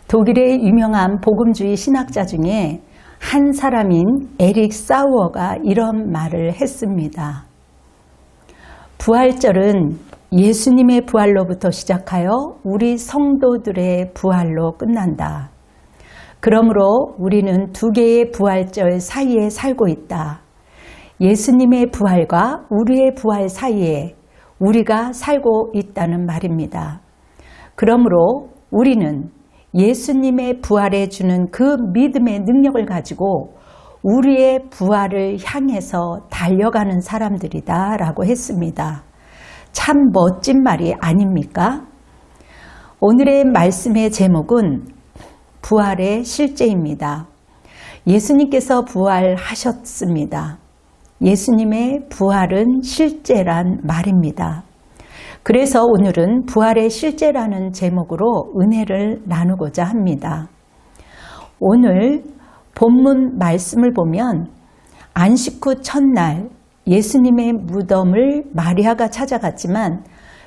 독일의 유명한 복음주의 신학자 중에 한 사람인 에릭 사우어가 이런 말을 했습니다. 부활절은 예수님의 부활로부터 시작하여 우리 성도들의 부활로 끝난다. 그러므로 우리는 두 개의 부활절 사이에 살고 있다. 예수님의 부활과 우리의 부활 사이에 우리가 살고 있다는 말입니다. 그러므로 우리는 예수님의 부활에 주는 그 믿음의 능력을 가지고 우리의 부활을 향해서 달려가는 사람들이다 라고 했습니다. 참 멋진 말이 아닙니까? 오늘의 말씀의 제목은 부활의 실제입니다. 예수님께서 부활하셨습니다. 예수님의 부활은 실제란 말입니다. 그래서 오늘은 부활의 실제라는 제목으로 은혜를 나누고자 합니다. 오늘 본문 말씀을 보면 안식 후 첫날 예수님의 무덤을 마리아가 찾아갔지만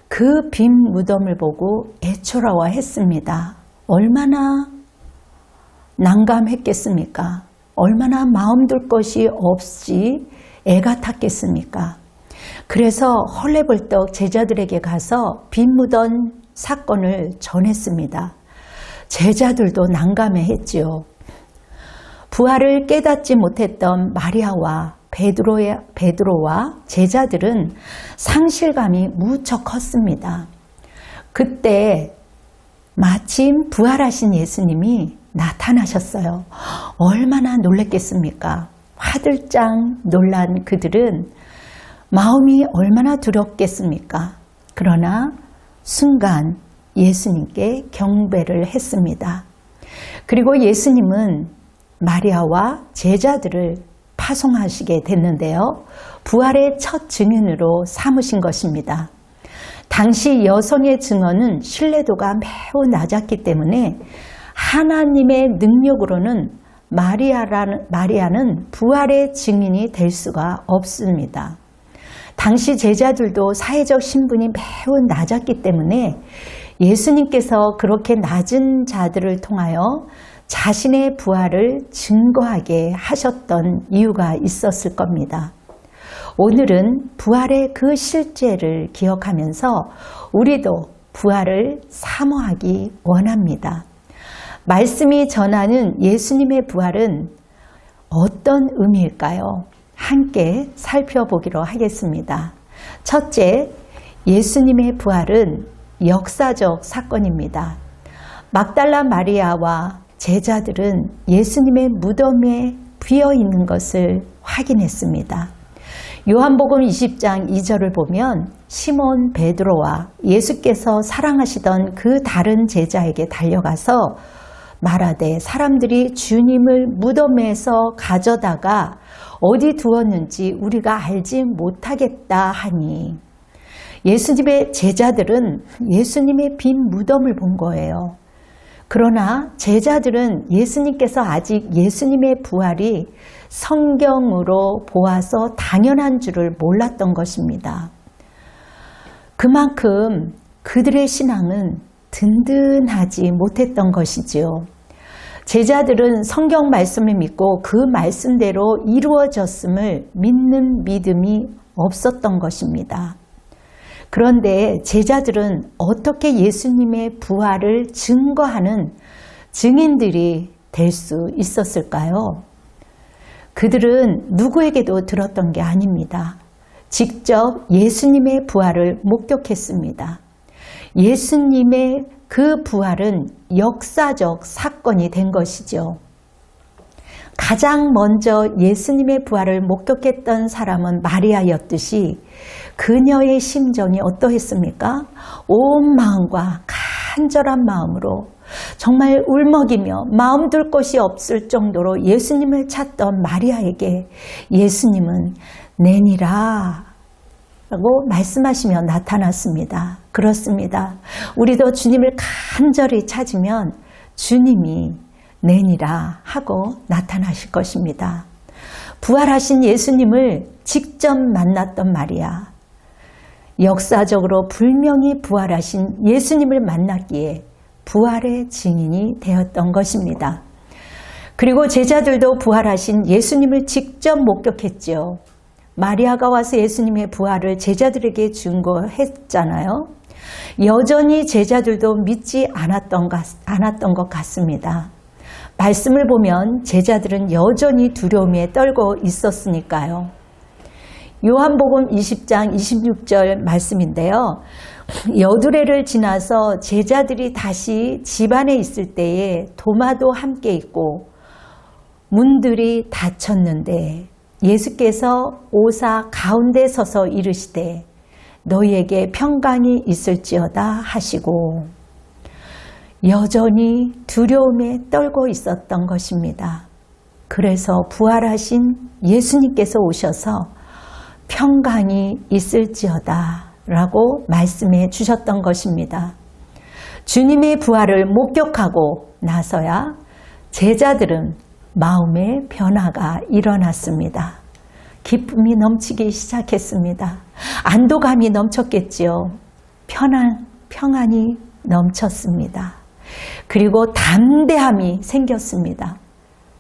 그 빈 무덤을 보고 애처로워했습니다. 얼마나 난감했겠습니까? 얼마나 마음둘 것이 없이 애가 탔겠습니까? 그래서 헐레벌떡 제자들에게 가서 빈 무덤 사건을 전했습니다. 제자들도 난감해했지요. 부활을 깨닫지 못했던 마리아와 베드로와 제자들은 상실감이 무척 컸습니다. 그때 마침 부활하신 예수님이 나타나셨어요. 얼마나 놀랬겠습니까? 화들짝 놀란 그들은 마음이 얼마나 두렵겠습니까? 그러나 순간 예수님께 경배를 했습니다. 그리고 예수님은 마리아와 제자들을 파송하시게 됐는데요. 부활의 첫 증인으로 삼으신 것입니다. 당시 여성의 증언은 신뢰도가 매우 낮았기 때문에 하나님의 능력으로는 마리아는 부활의 증인이 될 수가 없습니다. 당시 제자들도 사회적 신분이 매우 낮았기 때문에 예수님께서 그렇게 낮은 자들을 통하여 자신의 부활을 증거하게 하셨던 이유가 있었을 겁니다. 오늘은 부활의 그 실제를 기억하면서 우리도 부활을 사모하기 원합니다. 말씀이 전하는 예수님의 부활은 어떤 의미일까요? 함께 살펴보기로 하겠습니다. 첫째, 예수님의 부활은 역사적 사건입니다. 막달라 마리아와 제자들은 예수님의 무덤에 비어 있는 것을 확인했습니다. 요한복음 20장 2절을 보면 시몬 베드로와 예수께서 사랑하시던 그 다른 제자에게 달려가서 말하되 사람들이 주님을 무덤에서 가져다가 어디 두었는지 우리가 알지 못하겠다 하니, 예수님의 제자들은 예수님의 빈 무덤을 본 거예요. 그러나 제자들은 예수님께서 아직 예수님의 부활이 성경으로 보아서 당연한 줄을 몰랐던 것입니다. 그만큼 그들의 신앙은 든든하지 못했던 것이지요. 제자들은 성경 말씀을 믿고 그 말씀대로 이루어졌음을 믿는 믿음이 없었던 것입니다. 그런데 제자들은 어떻게 예수님의 부활을 증거하는 증인들이 될 수 있었을까요? 그들은 누구에게도 들었던 게 아닙니다. 직접 예수님의 부활을 목격했습니다. 예수님의 그 부활은 역사적 사건이 된 것이죠. 가장 먼저 예수님의 부활을 목격했던 사람은 마리아였듯이 그녀의 심정이 어떠했습니까? 온 마음과 간절한 마음으로 정말 울먹이며 마음 둘 곳이 없을 정도로 예수님을 찾던 마리아에게 예수님은 내니라 라고 말씀하시며 나타났습니다. 그렇습니다. 우리도 주님을 간절히 찾으면 주님이 내니라 하고 나타나실 것입니다. 부활하신 예수님을 직접 만났던 마리아, 역사적으로 분명히 부활하신 예수님을 만났기에 부활의 증인이 되었던 것입니다. 그리고 제자들도 부활하신 예수님을 직접 목격했죠. 마리아가 와서 예수님의 부활을 제자들에게 증거했잖아요. 여전히 제자들도 믿지 않았던 것 같습니다. 말씀을 보면 제자들은 여전히 두려움에 떨고 있었으니까요. 요한복음 20장 26절 말씀인데요. 여두레를 지나서 제자들이 다시 집안에 있을 때에 도마도 함께 있고 문들이 닫혔는데 예수께서 오사 가운데 서서 이르시되 너희에게 평강이 있을지어다 하시고 여전히 두려움에 떨고 있었던 것입니다. 그래서 부활하신 예수님께서 오셔서 평강이 있을지어다 라고 말씀해 주셨던 것입니다. 주님의 부활을 목격하고 나서야 제자들은 마음의 변화가 일어났습니다. 기쁨이 넘치기 시작했습니다. 안도감이 넘쳤겠지요. 평안이 넘쳤습니다. 그리고 담대함이 생겼습니다.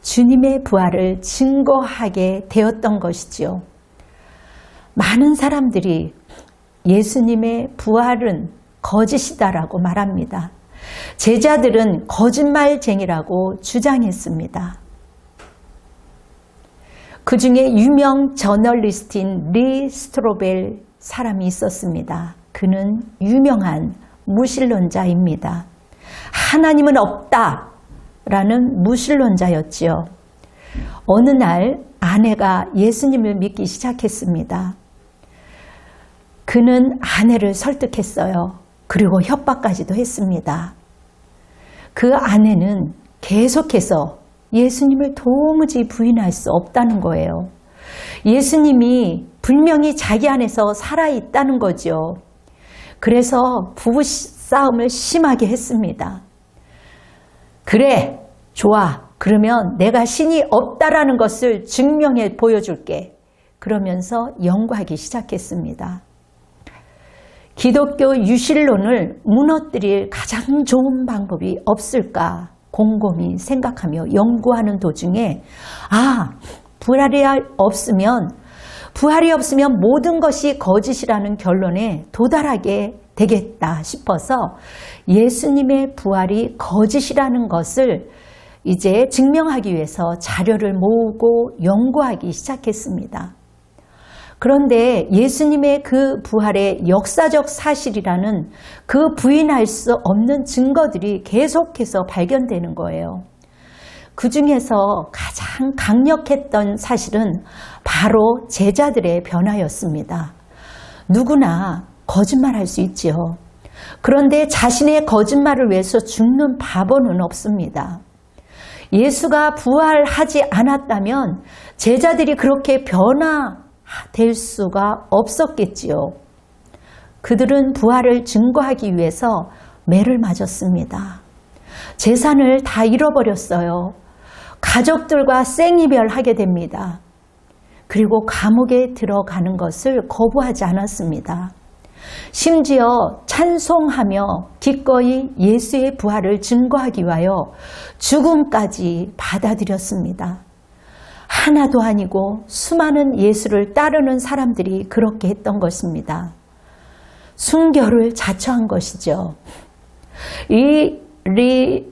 주님의 부활을 증거하게 되었던 것이지요. 많은 사람들이 예수님의 부활은 거짓이다라고 말합니다. 제자들은 거짓말쟁이라고 주장했습니다. 그 중에 유명 저널리스트인 리 스트로벨 사람이 있었습니다. 그는 유명한 무신론자입니다. 하나님은 없다라는 무신론자였지요. 어느 날 아내가 예수님을 믿기 시작했습니다. 그는 아내를 설득했어요. 그리고 협박까지도 했습니다. 그 아내는 계속해서 예수님을 도무지 부인할 수 없다는 거예요. 예수님이 분명히 자기 안에서 살아있다는 거죠. 그래서 부부싸움을 심하게 했습니다. 그래, 좋아. 그러면 내가 신이 없다라는 것을 증명해 보여줄게. 그러면서 연구하기 시작했습니다. 기독교 유실론을 무너뜨릴 가장 좋은 방법이 없을까 곰곰이 생각하며 연구하는 도중에 부활이 없으면 모든 것이 거짓이라는 결론에 도달하게 되겠다 싶어서 예수님의 부활이 거짓이라는 것을 이제 증명하기 위해서 자료를 모으고 연구하기 시작했습니다. 그런데 예수님의 그 부활의 역사적 사실이라는 그 부인할 수 없는 증거들이 계속해서 발견되는 거예요. 그 중에서 가장 강력했던 사실은 바로 제자들의 변화였습니다. 누구나 거짓말할 수 있지요. 그런데 자신의 거짓말을 위해서 죽는 바보는 없습니다. 예수가 부활하지 않았다면 제자들이 그렇게 변화될 수가 없었겠지요. 그들은 부활을 증거하기 위해서 매를 맞았습니다. 재산을 다 잃어버렸어요. 가족들과 생이별하게 됩니다. 그리고 감옥에 들어가는 것을 거부하지 않았습니다. 심지어 찬송하며 기꺼이 예수의 부활을 증거하기 위하여 죽음까지 받아들였습니다. 하나도 아니고 수많은 예수를 따르는 사람들이 그렇게 했던 것입니다. 순교를 자처한 것이죠. 이 리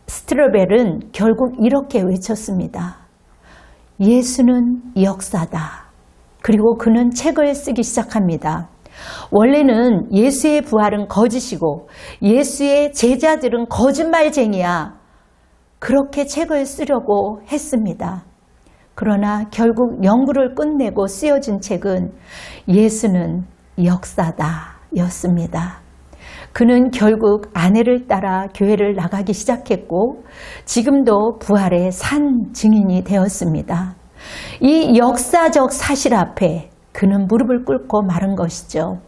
스트로벨은 결국 이렇게 외쳤습니다. 예수는 역사다. 그리고 그는 책을 쓰기 시작합니다. 원래는 예수의 부활은 거짓이고 예수의 제자들은 거짓말쟁이야. 그렇게 책을 쓰려고 했습니다. 그러나 결국 연구를 끝내고 쓰여진 책은 예수는 역사다 였습니다. 그는 결국 아내를 따라 교회를 나가기 시작했고 지금도 부활의 산 증인이 되었습니다. 이 역사적 사실 앞에 그는 무릎을 꿇고 말한 것이죠.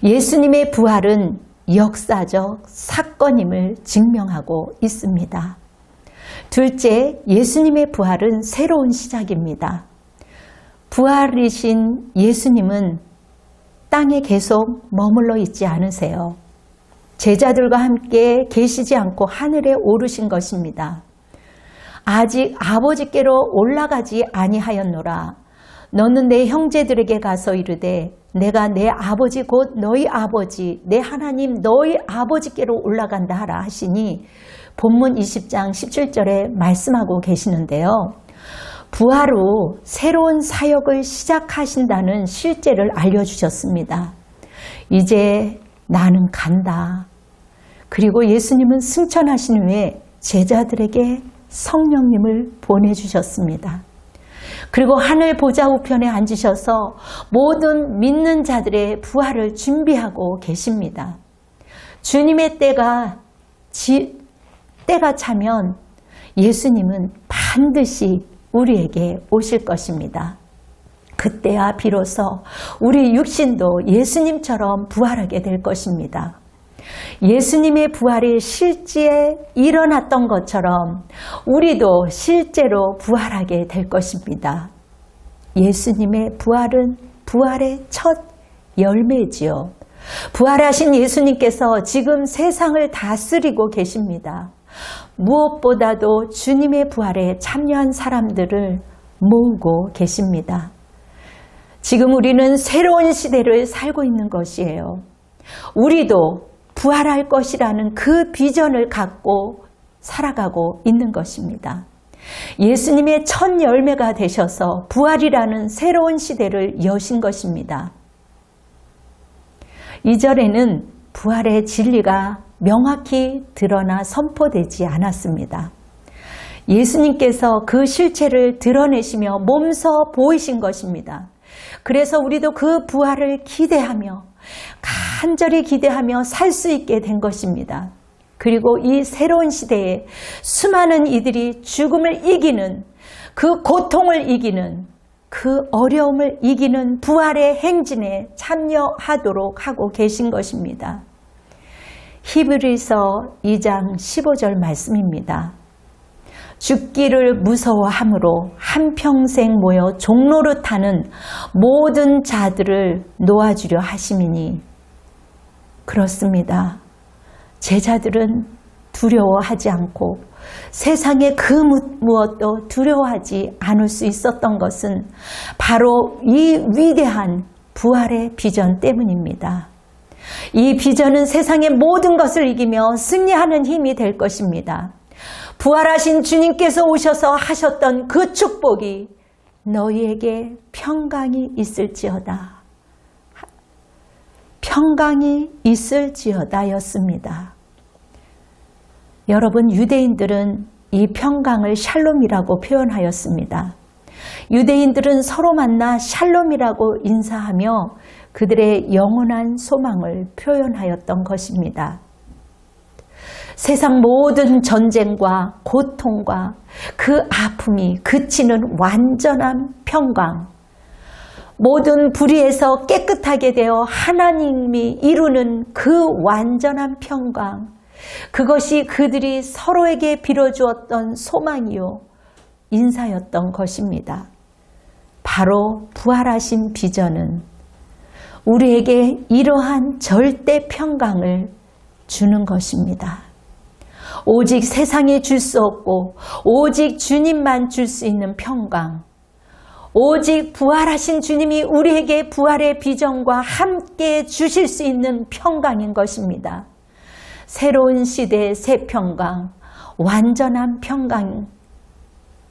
예수님의 부활은 역사적 사건임을 증명하고 있습니다. 둘째, 예수님의 부활은 새로운 시작입니다. 부활이신 예수님은 땅에 계속 머물러 있지 않으세요. 제자들과 함께 계시지 않고 하늘에 오르신 것입니다. 아직 아버지께로 올라가지 아니하였노라. 너는 내 형제들에게 가서 이르되 내가 내 아버지 곧 너희 아버지 내 하나님 너희 아버지께로 올라간다 하라 하시니 본문 20장 17절에 말씀하고 계시는데요. 부활 후 새로운 사역을 시작하신다는 실제를 알려주셨습니다. 이제 나는 간다. 그리고 예수님은 승천하신 후에 제자들에게 성령님을 보내주셨습니다. 그리고 하늘 보좌 우편에 앉으셔서 모든 믿는 자들의 부활을 준비하고 계십니다. 주님의 때가 차면 예수님은 반드시 우리에게 오실 것입니다. 그때야 비로소 우리 육신도 예수님처럼 부활하게 될 것입니다. 예수님의 부활이 실제 일어났던 것처럼 우리도 실제로 부활하게 될 것입니다. 예수님의 부활은 부활의 첫 열매지요. 부활하신 예수님께서 지금 세상을 다스리고 계십니다. 무엇보다도 주님의 부활에 참여한 사람들을 모으고 계십니다. 지금 우리는 새로운 시대를 살고 있는 것이에요. 우리도 부활할 것이라는 그 비전을 갖고 살아가고 있는 것입니다. 예수님의 첫 열매가 되셔서 부활이라는 새로운 시대를 여신 것입니다. 2절에는 부활의 진리가 명확히 드러나 선포되지 않았습니다. 예수님께서 그 실체를 드러내시며 몸소 보이신 것입니다. 그래서 우리도 그 부활을 기대하며 간절히 기대하며 살 수 있게 된 것입니다. 그리고 이 새로운 시대에 수많은 이들이 죽음을 이기는 그 고통을 이기는 그 어려움을 이기는 부활의 행진에 참여하도록 하고 계신 것입니다. 히브리서 2장 15절 말씀입니다. 죽기를 무서워함으로 한평생 모여 종로를 타는 모든 자들을 놓아주려 하심이니 그렇습니다. 제자들은 두려워하지 않고 세상의 그 무엇도 두려워하지 않을 수 있었던 것은 바로 이 위대한 부활의 비전 때문입니다. 이 비전은 세상의 모든 것을 이기며 승리하는 힘이 될 것입니다. 부활하신 주님께서 오셔서 하셨던 그 축복이 너희에게 평강이 있을지어다. 평강이 있을지어다 였습니다. 여러분, 유대인들은 이 평강을 샬롬이라고 표현하였습니다. 유대인들은 서로 만나 샬롬이라고 인사하며 그들의 영원한 소망을 표현하였던 것입니다. 세상 모든 전쟁과 고통과 그 아픔이 그치는 완전한 평강, 모든 불의에서 깨끗하게 되어 하나님이 이루는 그 완전한 평강, 그것이 그들이 서로에게 빌어주었던 소망이요 인사였던 것입니다. 바로 부활하신 비전은 우리에게 이러한 절대 평강을 주는 것입니다. 오직 세상이 줄 수 없고 오직 주님만 줄 수 있는 평강, 오직 부활하신 주님이 우리에게 부활의 비전과 함께 주실 수 있는 평강인 것입니다. 새로운 시대의 새 평강, 완전한 평강,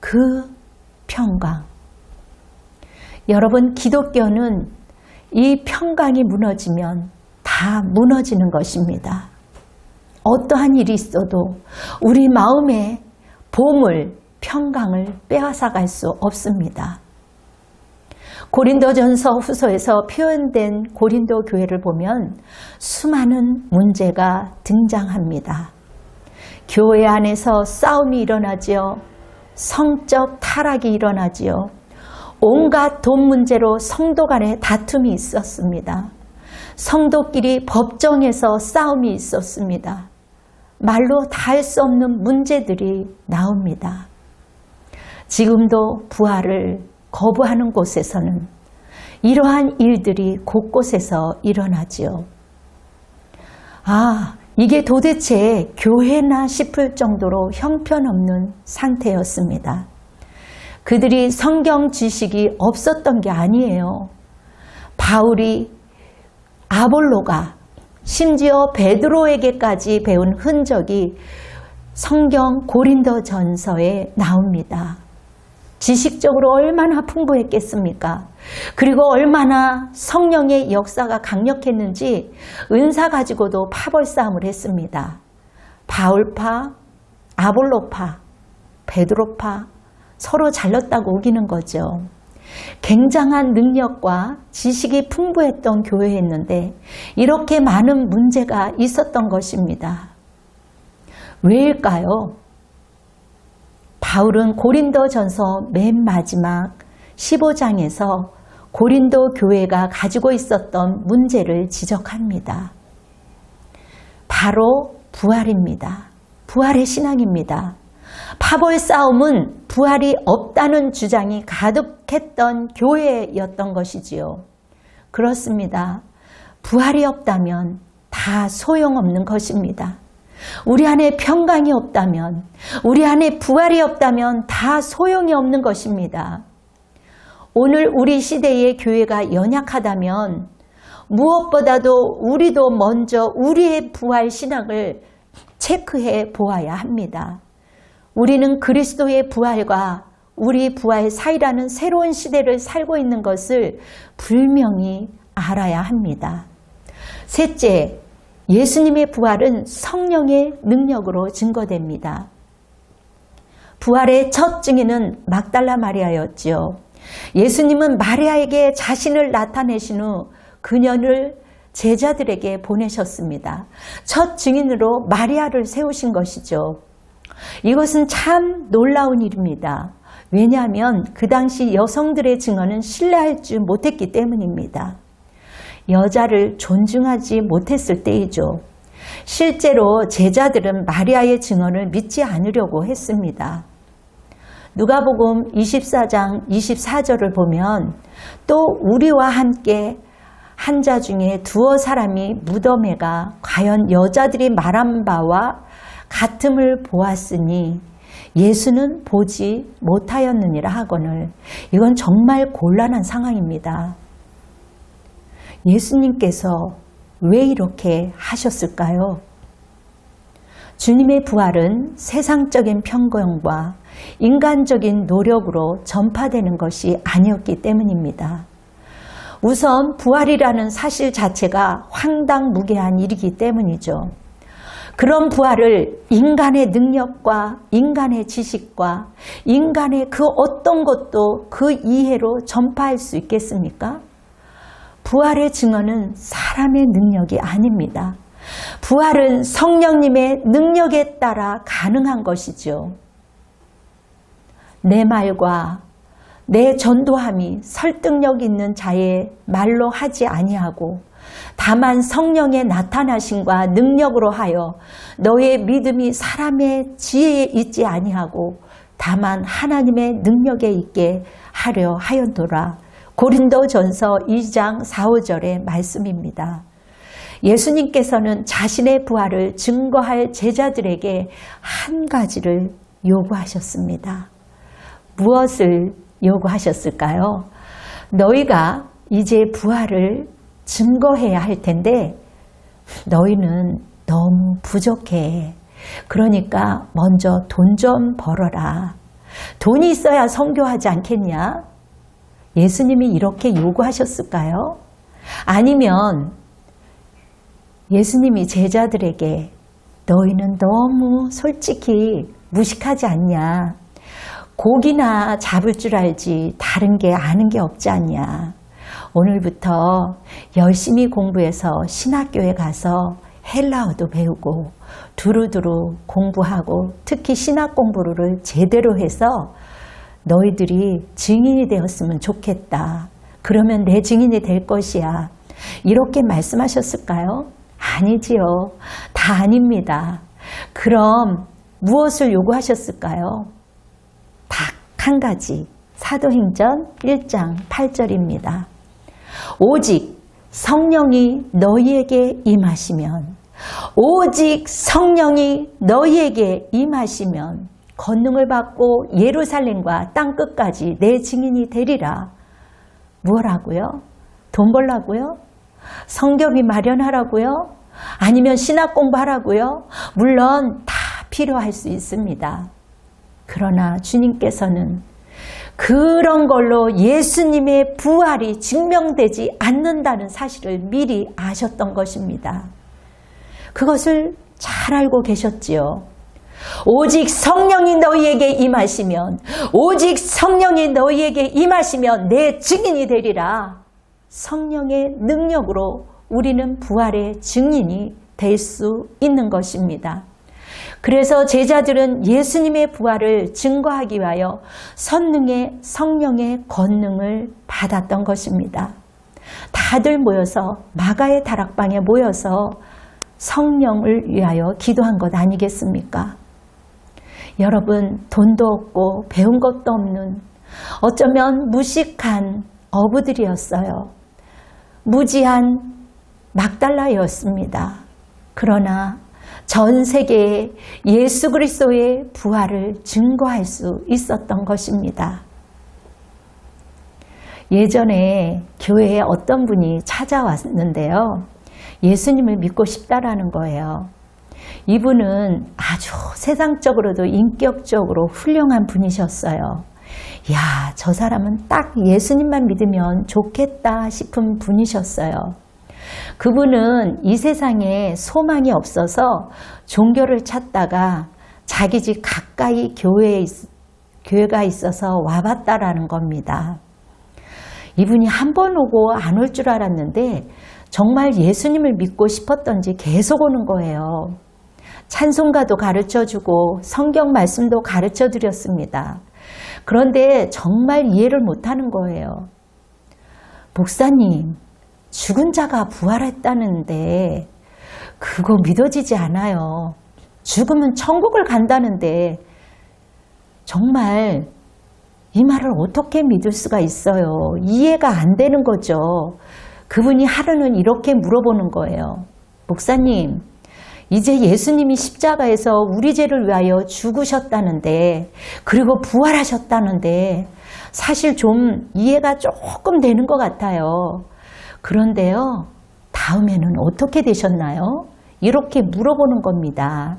그 평강. 여러분, 기독교는 이 평강이 무너지면 다 무너지는 것입니다. 어떠한 일이 있어도 우리 마음의 보물, 평강을 빼앗아갈 수 없습니다. 고린도전서 후서에서 표현된 고린도 교회를 보면 수많은 문제가 등장합니다. 교회 안에서 싸움이 일어나지요. 성적 타락이 일어나지요. 온갖 돈 문제로 성도 간에 다툼이 있었습니다. 성도끼리 법정에서 싸움이 있었습니다. 말로 다 할 수 없는 문제들이 나옵니다. 지금도 부활을 거부하는 곳에서는 이러한 일들이 곳곳에서 일어나지요. 이게 도대체 교회나 싶을 정도로 형편없는 상태였습니다. 그들이 성경 지식이 없었던 게 아니에요. 바울이, 아볼로가, 심지어 베드로에게까지 배운 흔적이 성경 고린도전서에 나옵니다. 지식적으로 얼마나 풍부했겠습니까? 그리고 얼마나 성령의 역사가 강력했는지 은사 가지고도 파벌싸움을 했습니다. 바울파, 아볼로파, 베드로파 서로 잘렸다고 우기는 거죠. 굉장한 능력과 지식이 풍부했던 교회였는데 이렇게 많은 문제가 있었던 것입니다. 왜일까요? 바울은 고린도전서 맨 마지막 15장에서 고린도 교회가 가지고 있었던 문제를 지적합니다. 바로 부활입니다. 부활의 신앙입니다. 파벌 싸움은 부활이 없다는 주장이 가득했던 교회였던 것이지요. 그렇습니다. 부활이 없다면 다 소용없는 것입니다. 우리 안에 평강이 없다면, 우리 안에 부활이 없다면 다 소용이 없는 것입니다. 오늘 우리 시대의 교회가 연약하다면 무엇보다도 우리도 먼저 우리의 부활 신앙을 체크해 보아야 합니다. 우리는 그리스도의 부활과 우리 부활 사이라는 새로운 시대를 살고 있는 것을 분명히 알아야 합니다. 셋째, 예수님의 부활은 성령의 능력으로 증거됩니다. 부활의 첫 증인은 막달라 마리아였지요. 예수님은 마리아에게 자신을 나타내신 후 그녀를 제자들에게 보내셨습니다. 첫 증인으로 마리아를 세우신 것이죠. 이것은 참 놀라운 일입니다. 왜냐하면 그 당시 여성들의 증언은 신뢰할 줄 못했기 때문입니다. 여자를 존중하지 못했을 때이죠. 실제로 제자들은 마리아의 증언을 믿지 않으려고 했습니다. 누가복음 24장 24절을 보면 또 우리와 함께 한 자 중에 두어 사람이 무덤에 가 과연 여자들이 말한 바와 같음을 보았으니 예수는 보지 못하였느니라 하거늘. 이건 정말 곤란한 상황입니다. 예수님께서 왜 이렇게 하셨을까요? 주님의 부활은 세상적인 편견과 인간적인 노력으로 전파되는 것이 아니었기 때문입니다. 우선 부활이라는 사실 자체가 황당무계한 일이기 때문이죠. 그런 부활을 인간의 능력과 인간의 지식과 인간의 그 어떤 것도 그 이해로 전파할 수 있겠습니까? 부활의 증언은 사람의 능력이 아닙니다. 부활은 성령님의 능력에 따라 가능한 것이죠. 내 말과 내 전도함이 설득력 있는 자의 말로 하지 아니하고 다만 성령의 나타나심과 능력으로 하여 너의 믿음이 사람의 지혜에 있지 아니하고 다만 하나님의 능력에 있게 하려 하였노라. 고린도전서 2장 4, 5절의 말씀입니다. 예수님께서는 자신의 부활을 증거할 제자들에게 한 가지를 요구하셨습니다. 무엇을 요구하셨을까요? 너희가 이제 부활을 증거해야 할 텐데 너희는 너무 부족해. 그러니까 먼저 돈 좀 벌어라. 돈이 있어야 선교하지 않겠냐? 예수님이 이렇게 요구하셨을까요? 아니면 예수님이 제자들에게 너희는 너무 솔직히 무식하지 않냐? 고기나 잡을 줄 알지 다른 게 아는 게 없지 않냐? 오늘부터 열심히 공부해서 신학교에 가서 헬라어도 배우고 두루두루 공부하고 특히 신학 공부를 제대로 해서 너희들이 증인이 되었으면 좋겠다. 그러면 내 증인이 될 것이야. 이렇게 말씀하셨을까요? 아니지요. 다 아닙니다. 그럼 무엇을 요구하셨을까요? 딱 한 가지. 사도행전 1장 8절입니다. 오직 성령이 너희에게 임하시면 오직 성령이 너희에게 임하시면 권능을 받고 예루살렘과 땅끝까지 내 증인이 되리라. 무엇하고요? 돈 벌라고요? 성경이 마련하라고요? 아니면 신학 공부하라고요? 물론 다 필요할 수 있습니다. 그러나 주님께서는 그런 걸로 예수님의 부활이 증명되지 않는다는 사실을 미리 아셨던 것입니다. 그것을 잘 알고 계셨지요. 오직 성령이 너희에게 임하시면, 오직 성령이 너희에게 임하시면 내 증인이 되리라. 성령의 능력으로 우리는 부활의 증인이 될 수 있는 것입니다. 그래서 제자들은 예수님의 부활을 증거하기 위하여 성령의 권능을 받았던 것입니다. 다들 모여서 마가의 다락방에 모여서 성령을 위하여 기도한 것 아니겠습니까? 여러분, 돈도 없고 배운 것도 없는 어쩌면 무식한 어부들이었어요. 무지한 막달라였습니다. 그러나 전 세계에 예수 그리스도의 부활을 증거할 수 있었던 것입니다. 예전에 교회에 어떤 분이 찾아왔는데요. 예수님을 믿고 싶다라는 거예요. 이분은 아주 세상적으로도 인격적으로 훌륭한 분이셨어요. 야, 저 사람은 딱 예수님만 믿으면 좋겠다 싶은 분이셨어요. 그분은 이 세상에 소망이 없어서 종교를 찾다가 자기 집 가까이 교회가 있어서 와봤다라는 겁니다. 이분이 한 번 오고 안 올 줄 알았는데 정말 예수님을 믿고 싶었던지 계속 오는 거예요. 찬송가도 가르쳐주고 성경 말씀도 가르쳐드렸습니다. 그런데 정말 이해를 못하는 거예요. 목사님, 죽은 자가 부활했다는데 그거 믿어지지 않아요. 죽으면 천국을 간다는데 정말 이 말을 어떻게 믿을 수가 있어요? 이해가 안 되는 거죠. 그분이 하루는 이렇게 물어보는 거예요. 목사님, 이제 예수님이 십자가에서 우리 죄를 위하여 죽으셨다는데 그리고 부활하셨다는데 사실 좀 이해가 조금 되는 것 같아요. 그런데요, 다음에는 어떻게 되셨나요? 이렇게 물어보는 겁니다.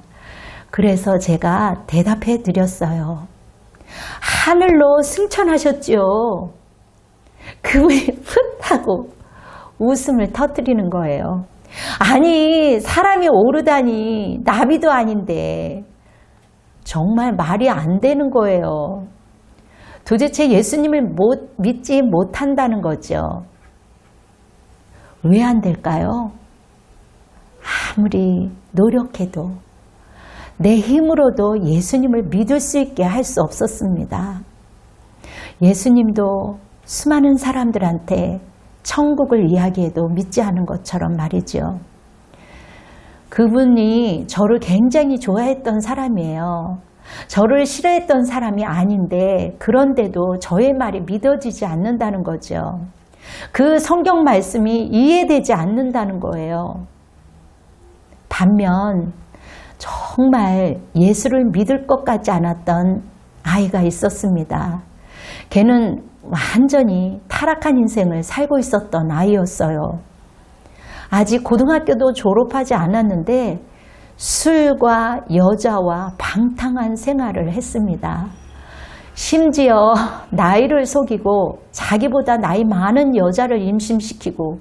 그래서 제가 대답해 드렸어요. 하늘로 승천하셨죠. 그분이 풋 하고 웃음을 터뜨리는 거예요. 아니, 사람이 오르다니 나비도 아닌데 정말 말이 안 되는 거예요. 도대체 예수님을 믿지 못한다는 거죠. 왜 안 될까요? 아무리 노력해도 내 힘으로도 예수님을 믿을 수 있게 할 수 없었습니다. 예수님도 수많은 사람들한테 천국을 이야기해도 믿지 않은 것처럼 말이죠. 그분이 저를 굉장히 좋아했던 사람이에요. 저를 싫어했던 사람이 아닌데 그런데도 저의 말이 믿어지지 않는다는 거죠. 그 성경 말씀이 이해되지 않는다는 거예요. 반면 정말 예수를 믿을 것 같지 않았던 아이가 있었습니다. 걔는 완전히 타락한 인생을 살고 있었던 아이였어요. 아직 고등학교도 졸업하지 않았는데 술과 여자와 방탕한 생활을 했습니다. 심지어 나이를 속이고 자기보다 나이 많은 여자를 임신시키고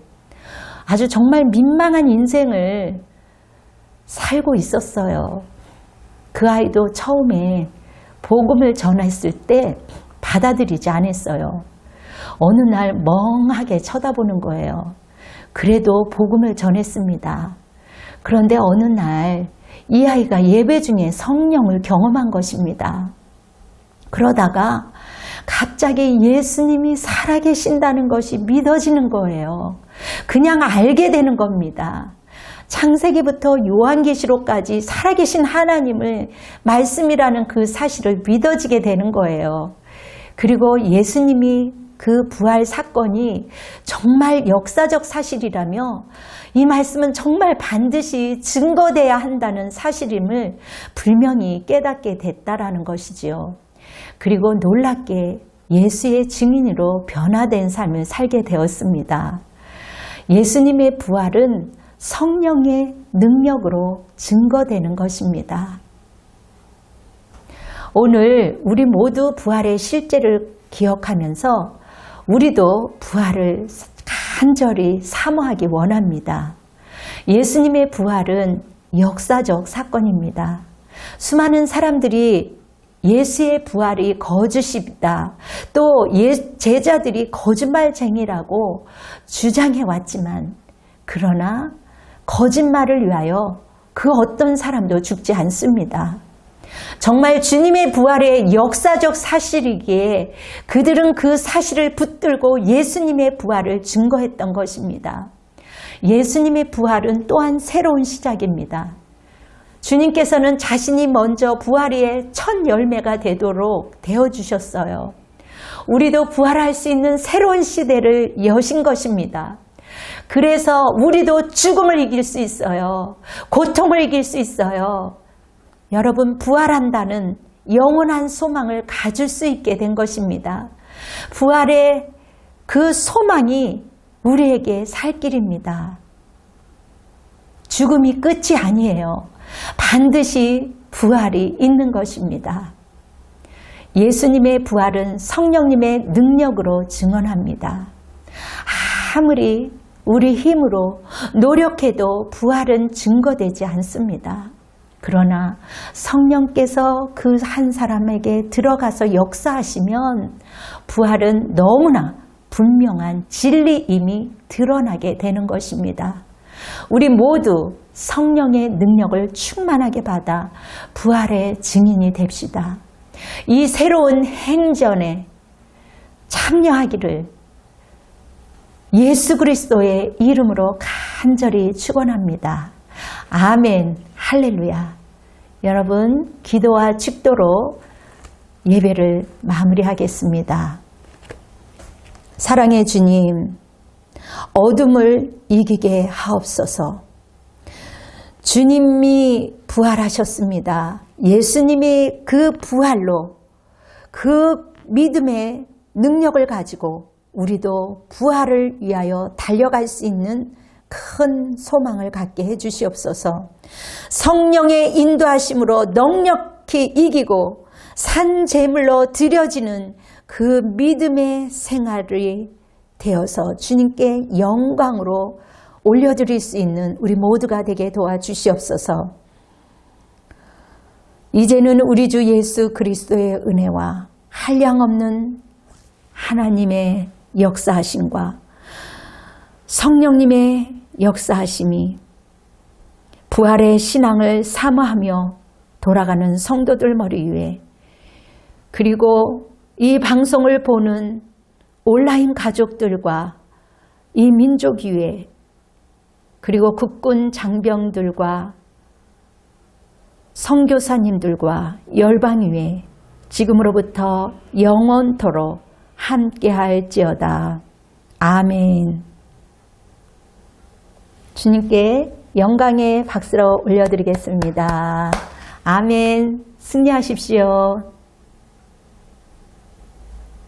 아주 정말 민망한 인생을 살고 있었어요. 그 아이도 처음에 복음을 전했을 때 받아들이지 않았어요. 어느 날 멍하게 쳐다보는 거예요. 그래도 복음을 전했습니다. 그런데 어느 날 이 아이가 예배 중에 성령을 경험한 것입니다. 그러다가 갑자기 예수님이 살아계신다는 것이 믿어지는 거예요. 그냥 알게 되는 겁니다. 창세기부터 요한계시록까지 살아계신 하나님을 말씀이라는 그 사실을 믿어지게 되는 거예요. 그리고 예수님이 그 부활 사건이 정말 역사적 사실이라며 이 말씀은 정말 반드시 증거돼야 한다는 사실임을 분명히 깨닫게 됐다라는 것이지요. 그리고 놀랍게 예수의 증인으로 변화된 삶을 살게 되었습니다. 예수님의 부활은 성령의 능력으로 증거되는 것입니다. 오늘 우리 모두 부활의 실제를 기억하면서 우리도 부활을 간절히 사모하기 원합니다. 예수님의 부활은 역사적 사건입니다. 수많은 사람들이 예수의 부활이 거짓이다, 또 제자들이 거짓말쟁이라고 주장해 왔지만, 그러나 거짓말을 위하여 그 어떤 사람도 죽지 않습니다. 정말 주님의 부활의 역사적 사실이기에 그들은 그 사실을 붙들고 예수님의 부활을 증거했던 것입니다. 예수님의 부활은 또한 새로운 시작입니다. 주님께서는 자신이 먼저 부활의 첫 열매가 되도록 되어주셨어요. 우리도 부활할 수 있는 새로운 시대를 여신 것입니다. 그래서 우리도 죽음을 이길 수 있어요. 고통을 이길 수 있어요. 여러분, 부활한다는 영원한 소망을 가질 수 있게 된 것입니다. 부활의 그 소망이 우리에게 살 길입니다. 죽음이 끝이 아니에요. 반드시 부활이 있는 것입니다. 예수님의 부활은 성령님의 능력으로 증언합니다. 아무리 우리 힘으로 노력해도 부활은 증거되지 않습니다. 그러나 성령께서 그 한 사람에게 들어가서 역사하시면 부활은 너무나 분명한 진리임이 드러나게 되는 것입니다. 우리 모두 성령의 능력을 충만하게 받아 부활의 증인이 됩시다. 이 새로운 행전에 참여하기를 예수 그리스도의 이름으로 간절히 축원합니다. 아멘, 할렐루야. 여러분, 기도와 축도로 예배를 마무리하겠습니다. 사랑의 주님, 어둠을 이기게 하옵소서. 주님이 부활하셨습니다. 예수님이 그 부활로 그 믿음의 능력을 가지고 우리도 부활을 위하여 달려갈 수 있는 큰 소망을 갖게 해주시옵소서. 성령의 인도하심으로 넉넉히 이기고 산 제물로 드려지는 그 믿음의 생활이 되어서 주님께 영광으로 올려드릴 수 있는 우리 모두가 되게 도와주시옵소서. 이제는 우리 주 예수 그리스도의 은혜와 한량없는 하나님의 역사하심과 성령님의 역사하심이 부활의 신앙을 사모하며 돌아가는 성도들 머리 위에, 그리고 이 방송을 보는 온라인 가족들과 이 민족 위에, 그리고 국군 장병들과 선교사님들과 열방 위에 지금으로부터 영원토록 함께할지어다. 아멘. 주님께 영광의 박수로 올려드리겠습니다. 아멘. 승리하십시오.